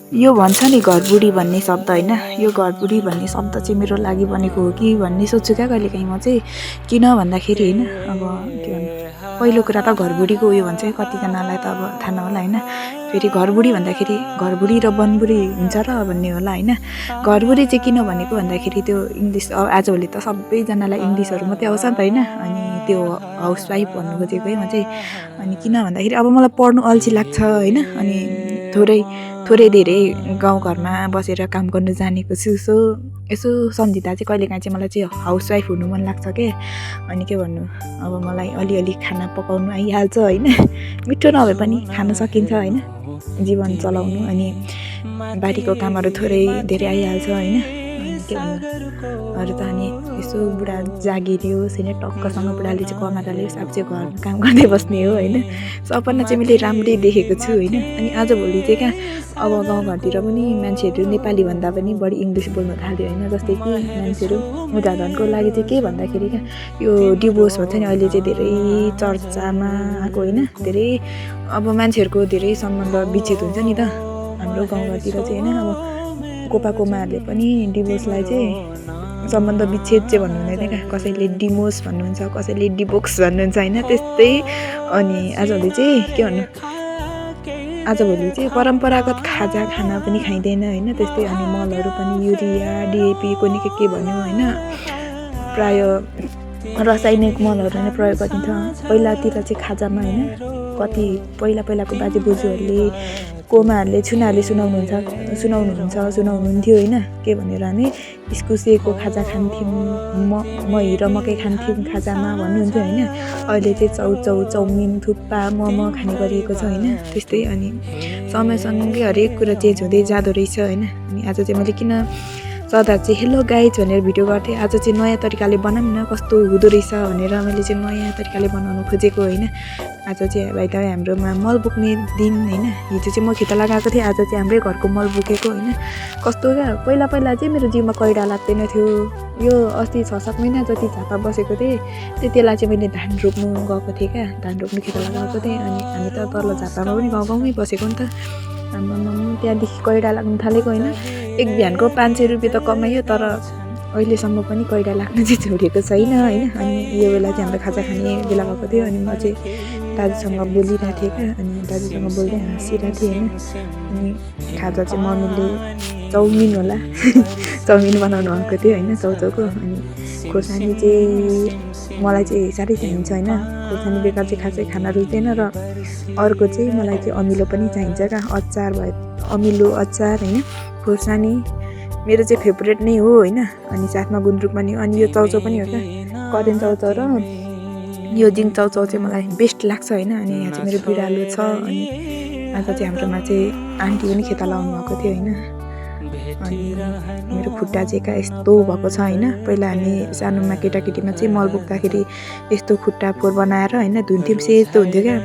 यो भन्छ नि घरबुढी भन्ने शब्द होइन, यो घरबुढी भन्ने शब्द चाहिँ मेरो लागि बनेको हो कि भन्ने सोध्छु क्या कहिलेकाहीँ म चाहिँ। किन भन्दाखेरि होइन, अब के भन्नु, पहिलो कुरा त घरबुढीको उयो भन्छ कतिजनालाई त अब थाहा नहोला होइन। फेरि घरबुढी भन्दाखेरि घरबुढी र बनबुढी हुन्छ र भन्ने होला होइन। घरबुढी चाहिँ किन भनेको भन्दाखेरि त्यो इङ्ग्लिस आजभोलि त सबैजनालाई इङ्ग्लिसहरू मात्रै आउँछ नि त होइन। अनि त्यो हाउसवाइफ भन्नु खोजेको है म चाहिँ। अनि किन भन्दाखेरि अब मलाई पढ्नु अल्छी लाग्छ होइन। अनि थोरै धेरै गाउँघरमा बसेर काम गर्नु जानेको छु। यसो सम्झिँदा चाहिँ कहिलेकाहीँ चाहिँ मलाई चाहिँ हाउसवाइफ हुनु मन लाग्छ के। अनि के भन्नु, अब मलाई अलिअलि खाना पकाउनु आइहाल्छ होइन। मिठो नभए पनि खान सकिन्छ होइन, जीवन चलाउनु। अनि बारीको कामहरू थोरै धेरै आइहाल्छ होइन। अनि के भन्नु, अरू त अनि यसो बुढा जागिरियोस् होइन, टक्कसँग बुढाले चाहिँ कमाएर ल्याओस्, अब चाहिँ घरमा काम गर्दै बस्ने हो होइन। सपना चाहिँ मैले राम्रै देखेको छु होइन। अनि आजभोलि चाहिँ कहाँ अब गाउँघरतिर पनि मान्छेहरू नेपाली भन्दा पनि बढी इङ्ग्लिस बोल्न थाल्यो होइन। जस्तै कि मान्छेहरू उदाहरणको लागि चाहिँ के भन्दाखेरि क्या, यो डिभोर्स भन्छ नि अहिले चाहिँ धेरै चर्चामा आएको होइन। धेरै अब मान्छेहरूको धेरै सम्बन्ध विच्छेद हुन्छ नि त हाम्रो गाउँघरतिर चाहिँ होइन। अब कोपाकोमाहरूले पनि डिभोर्सलाई चाहिँ सम्बन्ध विच्छेद चाहिँ भन्नु हुँदैन क्या, कसैले डिमोस भन्नुहुन्छ, कसैले डिभोक्स भन्नुहुन्छ होइन, त्यस्तै। अनि आजभोलि चाहिँ के भन्नु, आजभोलि चाहिँ परम्परागत खाजा खाना पनि खाइँदैन होइन। त्यस्तै अनि मलहरू पनि युरिया डिएपी कुनै के भन्यो होइन, प्रायः रासायनिक मलहरू नै प्रयोग गरिन्छ। पहिलातिर चाहिँ खाजामा होइन, कति पहिलाको बाजे बोजूहरूले कोमाहरूले छुनाहरूले सुनाउनुहुन्थ्यो होइन। के भनेर भने इस्कुसेको खाजा खान्थ्यौँ, मही र मकै खान्थ्यौँ खाजामा भन्नुहुन्थ्यो होइन। अहिले चाहिँ चाउमिन थुक्पा मोमो खाने गरिएको छ होइन। त्यस्तै अनि समयसँगै हरेक कुरा चेन्ज हुँदै जाँदो रहेछ होइन। अनि आज चाहिँ मैले किन सदा चाहिँ हेलो गाइज भनेर भिडियो गर्थेँ, आज चाहिँ नयाँ तरिकाले बनाऊँ न कस्तो हुँदो रहेछ भनेर मैले चाहिँ नयाँ तरिकाले बनाउनु खोजेको होइन। आज चाहिँ भाइ तपाईँ हाम्रोमा मल बोक्ने दिन होइन। हिजो चाहिँ म खेत लगाएको थिएँ, आज चाहिँ हाम्रै घरको मल बोकेको होइन। कस्तो क्या, पहिला चाहिँ मेरो जिउमा कैडा लाग्दैन थियो। यो अस्ति 6-7 महिना जति झापा बसेको थिएँ, त्यतिबेला चाहिँ मैले धान रोप्नु गएको थिएँ क्या, धान रोप्नु खेत लगाएको थिएँ। अनि हामी त तल्लो झापामा पनि गाउँमै बसेको नि त, त्यहाँदेखि कैडा लाग्नु थालेको होइन। एक बिहानको 500 रुपियाँ त कमायो, तर अहिलेसम्म पनि कैडा लाग्न चाहिँ छोडेको छैन होइन। अनि यो बेला चाहिँ हाम्रो खाजा खाने बेला भएको थियो। अनि म चाहिँ दाजुसँग बोलिरहेको थिएँ क्या, अनि दाजुसँग बोल्दै हाँसिरहेको थिएँ होइन। अनि खाजा चाहिँ मम्मीले चाउमिन होला चाउमिन बनाउनु भएको थियो होइन, चाउचाउको। अनि खोर्सानी चाहिँ मलाई चाहिँ साह्रै चाहिन्छ होइन, खोर्सानी बेकार चाहिँ खासै खाना रुच्दैन। र अर्को चाहिँ मलाई चाहिँ अमिलो पनि चाहिन्छ क्या, अचार भयो, अमिलो अचार होइन, खोर्सानी मेरो चाहिँ फेभरेट नै हो होइन। अनि साथमा गुन्द्रुक पनि, अनि यो चाउचाउ पनि हो क्या, करेन चाउचाउ र यो जिङ चाउचाउ चाहिँ मलाई बेस्ट लाग्छ होइन। अनि यहाँ चाहिँ मेरो बिरालो छ। अनि आज चाहिँ हाम्रोमा चाहिँ आन्टी पनि खेत लाउनु भएको थियो होइन। अनि मेरो खुट्टा चाहिँ क्या यस्तो भएको छ होइन। पहिला हामी सानोमा केटाकेटीमा चाहिँ मल बोक्दाखेरि यस्तो खुट्टा फोहोर बनाएर होइन धुन्थ्यौँ, सेतो हुन्थ्यो क्या।